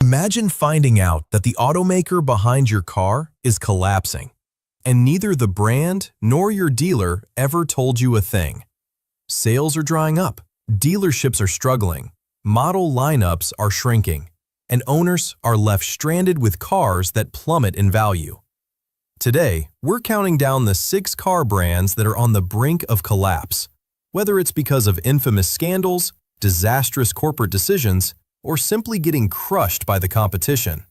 Imagine finding out that the automaker behind your car is collapsing, and neither the brand nor your dealer ever told you a thing. Sales are drying up, dealerships are struggling, model lineups are shrinking, and owners are left stranded with cars that plummet in value. Today, we're counting down the 6 car brands that are on the brink of collapse, whether it's because of infamous scandals, disastrous corporate decisions, or simply getting crushed by the competition.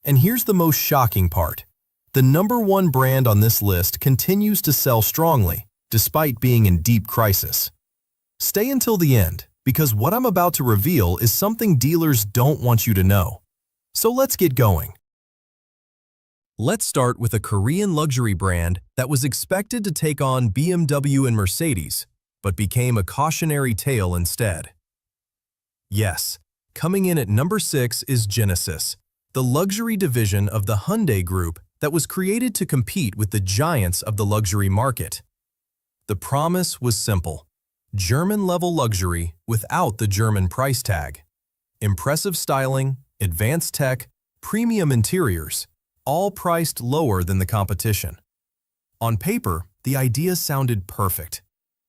And here's the most shocking part. The #1 brand on this list continues to sell strongly, despite being in deep crisis. Stay until the end, because what I'm about to reveal is something dealers don't want you to know. So let's get going. Let's start with a Korean luxury brand that was expected to take on BMW and Mercedes, but became a cautionary tale instead. Yes, coming in at number 6 is Genesis, the luxury division of the Hyundai Group that was created to compete with the giants of the luxury market. The promise was simple: German-level luxury without the German price tag. Impressive styling, advanced tech, premium interiors, all priced lower than the competition. On paper, the idea sounded perfect.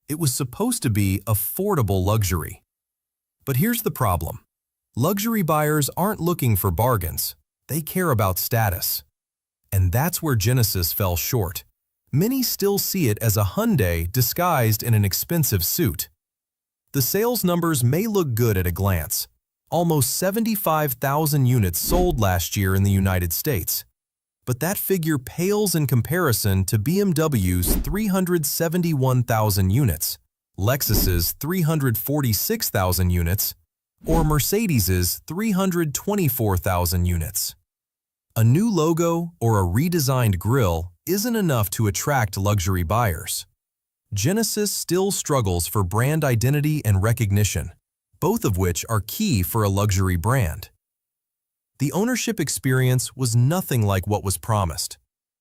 It was supposed to be affordable luxury. But here's the problem. Luxury buyers aren't looking for bargains. They care about status. And that's where Genesis fell short. Many still see it as a Hyundai disguised in an expensive suit. The sales numbers may look good at a glance. Almost 75,000 units sold last year in the United States. But that figure pales in comparison to BMW's 371,000 units, Lexus's 346,000 units, or Mercedes's 324,000 units. A new logo or a redesigned grille isn't enough to attract luxury buyers. Genesis still struggles for brand identity and recognition, both of which are key for a luxury brand. The ownership experience was nothing like what was promised.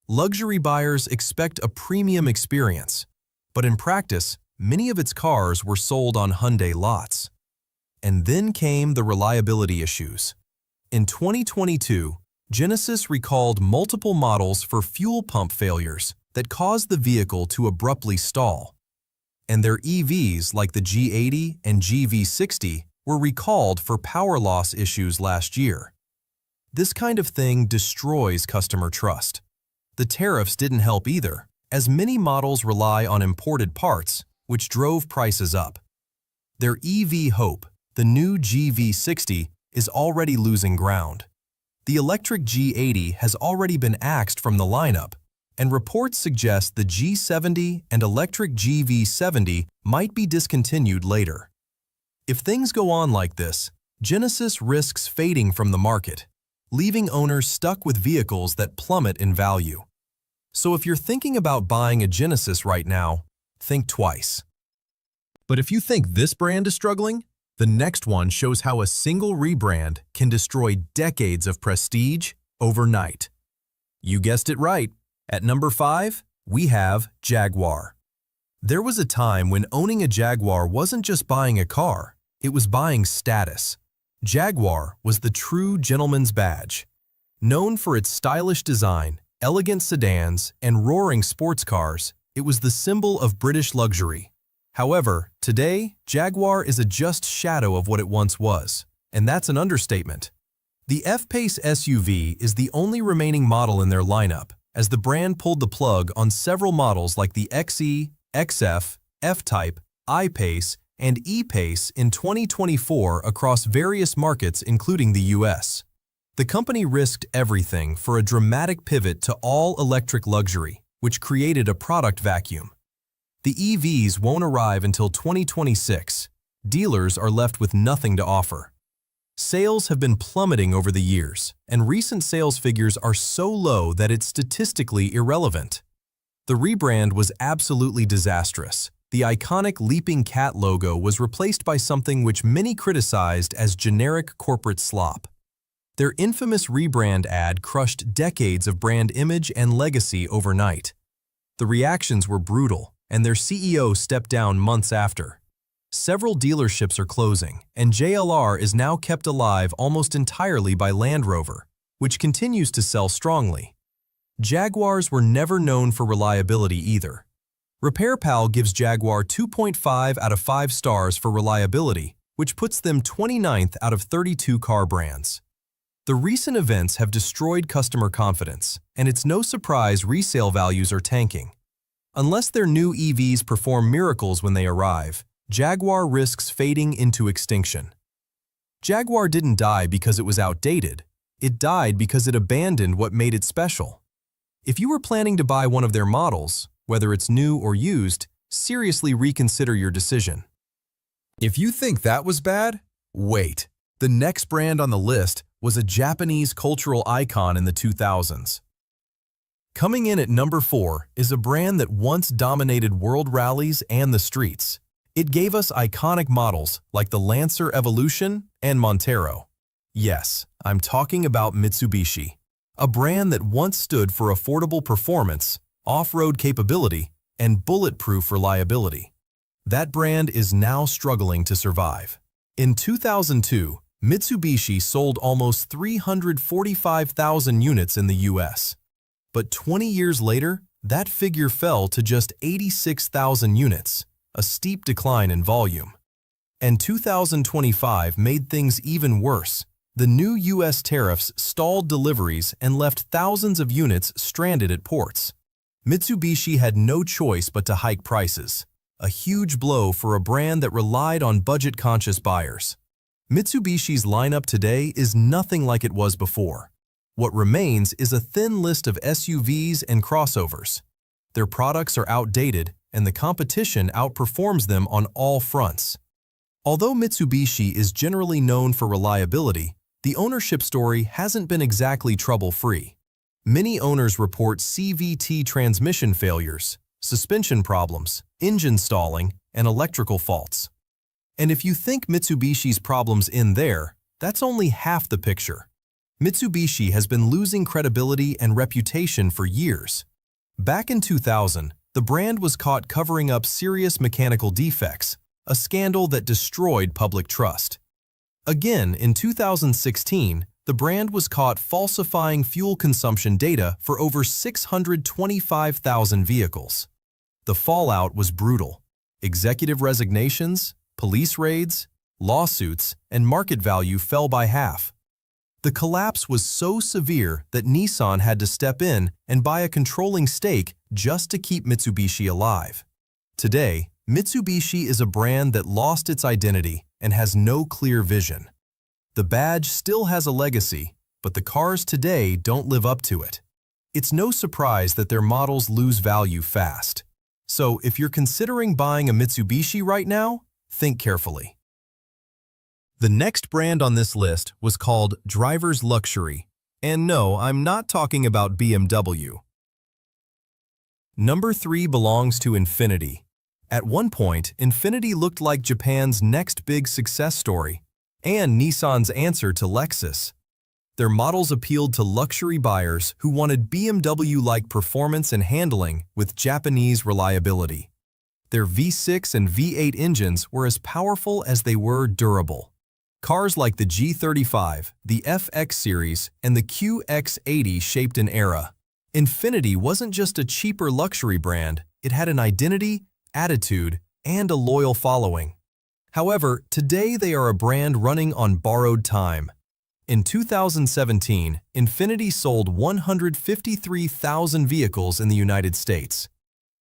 Luxury buyers expect a premium experience, but in practice, many of its cars were sold on Hyundai lots. And then came the reliability issues. In 2022, Genesis recalled multiple models for fuel pump failures that caused the vehicle to abruptly stall. And their EVs like the G80 and GV60 were recalled for power loss issues last year. This kind of thing destroys customer trust. The tariffs didn't help either, as many models rely on imported parts, which drove prices up. Their EV hope, the new GV60, is already losing ground. The electric G80 has already been axed from the lineup, and reports suggest the G70 and electric GV70 might be discontinued later. If things go on like this, Genesis risks fading from the market, leaving owners stuck with vehicles that plummet in value. So if you're thinking about buying a Genesis right now, think twice. But if you think this brand is struggling, the next one shows how a single rebrand can destroy decades of prestige overnight. You guessed it right. At number 5, we have Jaguar. There was a time when owning a Jaguar wasn't just buying a car, it was buying status. Jaguar was the true gentleman's badge. Known for its stylish design, elegant sedans, and roaring sports cars, it was the symbol of British luxury. However, today, Jaguar is a just shadow of what it once was, and that's an understatement. The F-Pace SUV is the only remaining model in their lineup, as the brand pulled the plug on several models like the XE, XF, F-Type, I-Pace, and E-Pace in 2024 across various markets including the US. The company risked everything for a dramatic pivot to all-electric luxury, which created a product vacuum. The EVs won't arrive until 2026. Dealers are left with nothing to offer. Sales have been plummeting over the years, and recent sales figures are so low that it's statistically irrelevant. The rebrand was absolutely disastrous. The iconic leaping cat logo was replaced by something which many criticized as generic corporate slop. Their infamous rebrand ad crushed decades of brand image and legacy overnight. The reactions were brutal, and their CEO stepped down months after. Several dealerships are closing, and JLR is now kept alive almost entirely by Land Rover, which continues to sell strongly. Jaguars were never known for reliability either. RepairPal gives Jaguar 2.5 out of 5 stars for reliability, which puts them 29th out of 32 car brands. The recent events have destroyed customer confidence, and it's no surprise resale values are tanking. Unless their new EVs perform miracles when they arrive, Jaguar risks fading into extinction. Jaguar didn't die because it was outdated. It died because it abandoned what made it special. If you were planning to buy one of their models, whether it's new or used, seriously reconsider your decision. If you think that was bad, wait. The next brand on the list was a Japanese cultural icon in the 2000s. Coming in at number 4 is a brand that once dominated world rallies and the streets. It gave us iconic models like the Lancer Evolution and Montero. Yes, I'm talking about Mitsubishi, a brand that once stood for affordable performance, off-road capability, and bulletproof reliability. That brand is now struggling to survive. In 2002, Mitsubishi sold almost 345,000 units in the US. But 20 years later, that figure fell to just 86,000 units, a steep decline in volume. And 2025 made things even worse. The new US tariffs stalled deliveries and left thousands of units stranded at ports. Mitsubishi had no choice but to hike prices, a huge blow for a brand that relied on budget-conscious buyers. Mitsubishi's lineup today is nothing like it was before. What remains is a thin list of SUVs and crossovers. Their products are outdated, and the competition outperforms them on all fronts. Although Mitsubishi is generally known for reliability, the ownership story hasn't been exactly trouble-free. Many owners report CVT transmission failures, suspension problems, engine stalling, and electrical faults. And if you think Mitsubishi's problems end there, that's only half the picture. Mitsubishi has been losing credibility and reputation for years. Back in 2000, the brand was caught covering up serious mechanical defects, a scandal that destroyed public trust. Again, in 2016, the brand was caught falsifying fuel consumption data for over 625,000 vehicles. The fallout was brutal. Executive resignations, police raids, lawsuits, and market value fell by half. The collapse was so severe that Nissan had to step in and buy a controlling stake just to keep Mitsubishi alive. Today, Mitsubishi is a brand that lost its identity and has no clear vision. The badge still has a legacy, but the cars today don't live up to it. It's no surprise that their models lose value fast. So if you're considering buying a Mitsubishi right now, think carefully. The next brand on this list was called Driver's Luxury. And no, I'm not talking about BMW. Number 3 belongs to Infiniti. At one point, Infiniti looked like Japan's next big success story, and Nissan's answer to Lexus. Their models appealed to luxury buyers who wanted BMW-like performance and handling with Japanese reliability. Their V6 and V8 engines were as powerful as they were durable. Cars like the G35, the FX series, and the QX80 shaped an era. Infiniti wasn't just a cheaper luxury brand, it had an identity, attitude, and a loyal following. However, today they are a brand running on borrowed time. In 2017, Infiniti sold 153,000 vehicles in the United States.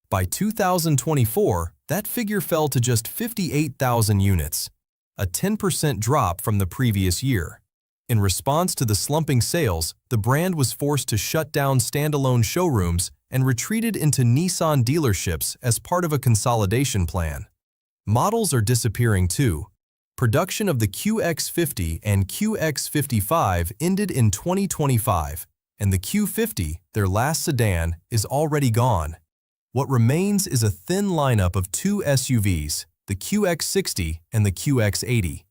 By 2024, that figure fell to just 58,000 units, a 10% drop from the previous year. In response to the slumping sales, the brand was forced to shut down standalone showrooms and retreated into Nissan dealerships as part of a consolidation plan. Models are disappearing too. Production of the QX50 and QX55 ended in 2025, and the Q50, their last sedan, is already gone. What remains is a thin lineup of 2 SUVs, the QX60 and the QX80.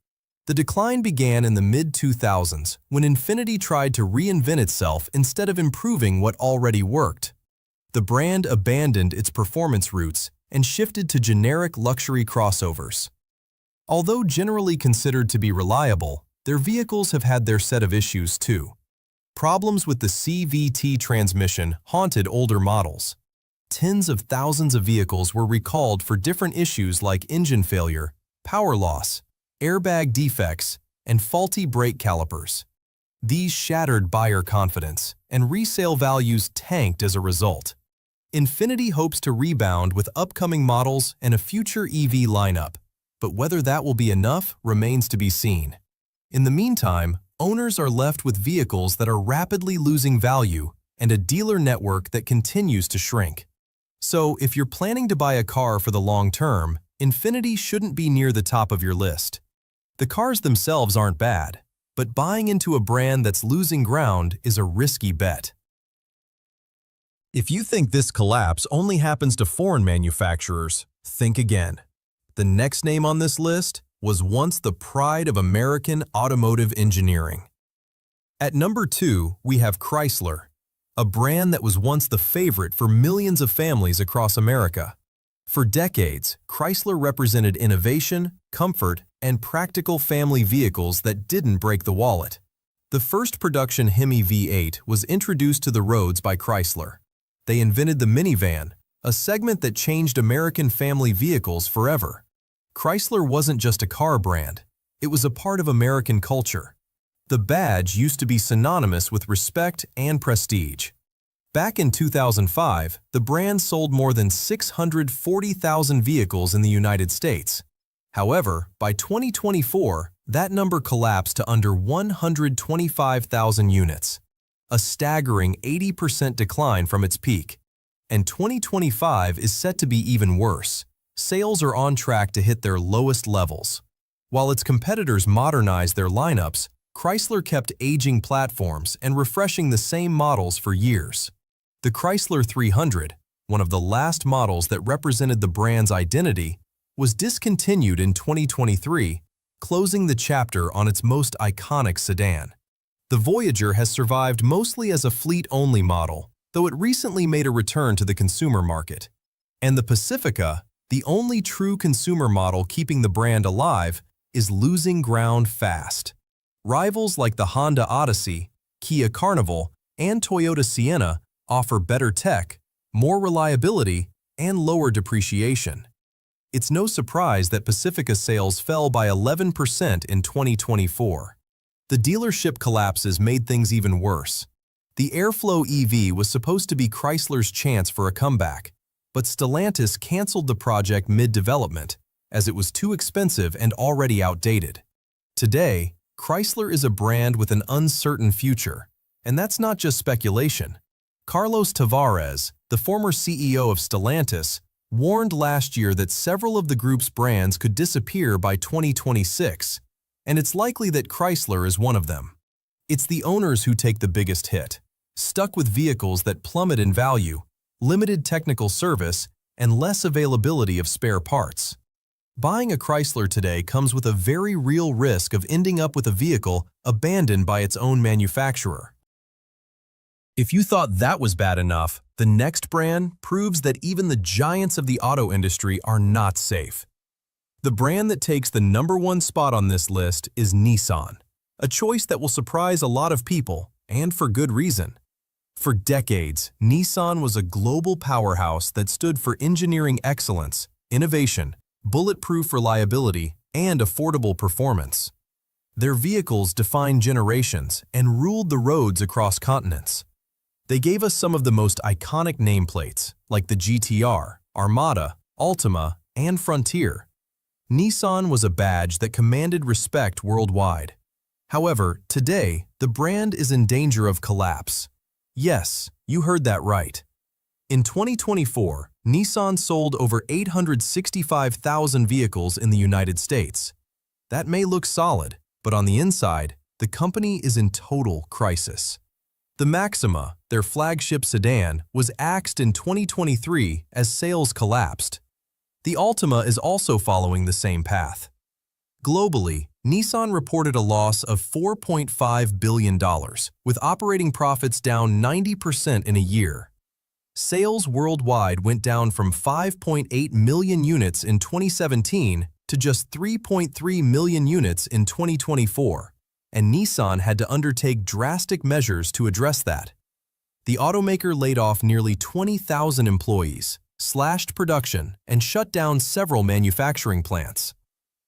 The decline began in the mid-2000s when Infiniti tried to reinvent itself instead of improving what already worked. The brand abandoned its performance roots and shifted to generic luxury crossovers. Although generally considered to be reliable, their vehicles have had their set of issues too. Problems with the CVT transmission haunted older models. Tens of thousands of vehicles were recalled for different issues like engine failure, power loss, airbag defects, and faulty brake calipers. These shattered buyer confidence, and resale values tanked as a result. Infiniti hopes to rebound with upcoming models and a future EV lineup, but whether that will be enough remains to be seen. In the meantime, owners are left with vehicles that are rapidly losing value and a dealer network that continues to shrink. So, if you're planning to buy a car for the long term, Infiniti shouldn't be near the top of your list. The cars themselves aren't bad, but buying into a brand that's losing ground is a risky bet. If you think this collapse only happens to foreign manufacturers, think again. The next name on this list was once the pride of American automotive engineering. At number 2, we have Chrysler, a brand that was once the favorite for millions of families across America. For decades, Chrysler represented innovation, comfort, and practical family vehicles that didn't break the wallet. The first production Hemi V8 was introduced to the roads by Chrysler. They invented the minivan, a segment that changed American family vehicles forever. Chrysler wasn't just a car brand, it was a part of American culture. The badge used to be synonymous with respect and prestige. Back in 2005, the brand sold more than 640,000 vehicles in the United States. However, by 2024, that number collapsed to under 125,000 units, a staggering 80% decline from its peak. And 2025 is set to be even worse. Sales are on track to hit their lowest levels. While its competitors modernized their lineups, Chrysler kept aging platforms and refreshing the same models for years. The Chrysler 300, one of the last models that represented the brand's identity, was discontinued in 2023, closing the chapter on its most iconic sedan. The Voyager has survived mostly as a fleet-only model, though it recently made a return to the consumer market. And the Pacifica, the only true consumer model keeping the brand alive, is losing ground fast. Rivals like the Honda Odyssey, Kia Carnival, and Toyota Sienna offer better tech, more reliability, and lower depreciation. It's no surprise that Pacifica sales fell by 11% in 2024. The dealership collapses made things even worse. The Airflow EV was supposed to be Chrysler's chance for a comeback, but Stellantis canceled the project mid-development as it was too expensive and already outdated. Today, Chrysler is a brand with an uncertain future, and that's not just speculation. Carlos Tavares, the former CEO of Stellantis, warned last year that several of the group's brands could disappear by 2026, and it's likely that Chrysler is one of them. It's the owners who take the biggest hit, stuck with vehicles that plummet in value, limited technical service, and less availability of spare parts. Buying a Chrysler today comes with a very real risk of ending up with a vehicle abandoned by its own manufacturer. If you thought that was bad enough, the next brand proves that even the giants of the auto industry are not safe. The brand that takes the #1 spot on this list is Nissan, a choice that will surprise a lot of people, and for good reason. For decades, Nissan was a global powerhouse that stood for engineering excellence, innovation, bulletproof reliability, and affordable performance. Their vehicles defined generations and ruled the roads across continents. They gave us some of the most iconic nameplates, like the GTR, Armada, Altima, and Frontier. Nissan was a badge that commanded respect worldwide. However, today, the brand is in danger of collapse. Yes, you heard that right. In 2024, Nissan sold over 865,000 vehicles in the United States. That may look solid, but on the inside, the company is in total crisis. The Maxima, their flagship sedan, was axed in 2023 as sales collapsed. The Altima is also following the same path. Globally, Nissan reported a loss of $4.5 billion, with operating profits down 90% in a year. Sales worldwide went down from 5.8 million units in 2017 to just 3.3 million units in 2024, and Nissan had to undertake drastic measures to address that. The automaker laid off nearly 20,000 employees, slashed production, and shut down several manufacturing plants.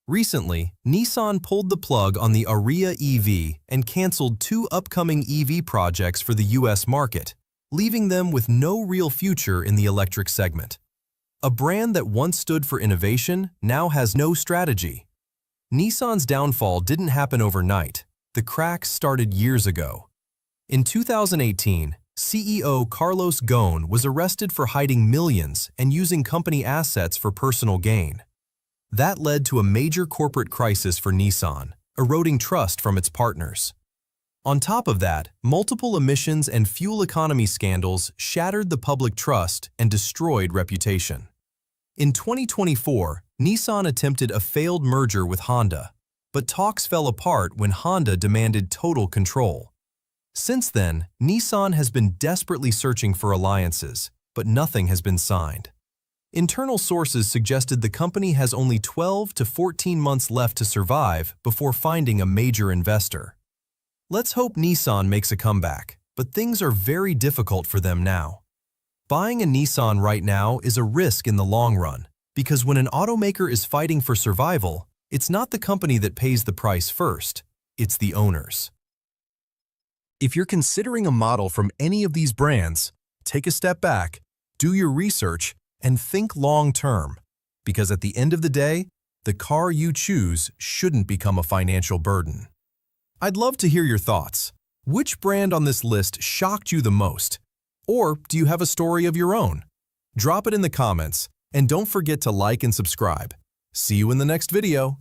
Recently, Nissan pulled the plug on the Ariya EV and canceled 2 upcoming EV projects for the US market, leaving them with no real future in the electric segment. A brand that once stood for innovation now has no strategy. Nissan's downfall didn't happen overnight. The cracks started years ago. In 2018, CEO Carlos Ghosn was arrested for hiding millions and using company assets for personal gain. That led to a major corporate crisis for Nissan, eroding trust from its partners. On top of that, multiple emissions and fuel economy scandals shattered the public trust and destroyed reputation. In 2024, Nissan attempted a failed merger with Honda, but talks fell apart when Honda demanded total control. Since then, Nissan has been desperately searching for alliances, but nothing has been signed. Internal sources suggested the company has only 12 to 14 months left to survive before finding a major investor. Let's hope Nissan makes a comeback, but things are very difficult for them now. Buying a Nissan right now is a risk in the long run, because when an automaker is fighting for survival, it's not the company that pays the price first, it's the owners. If you're considering a model from any of these brands, take a step back, do your research, and think long-term, because at the end of the day, the car you choose shouldn't become a financial burden. I'd love to hear your thoughts. Which brand on this list shocked you the most? Or do you have a story of your own? Drop it in the comments, and don't forget to like and subscribe. See you in the next video.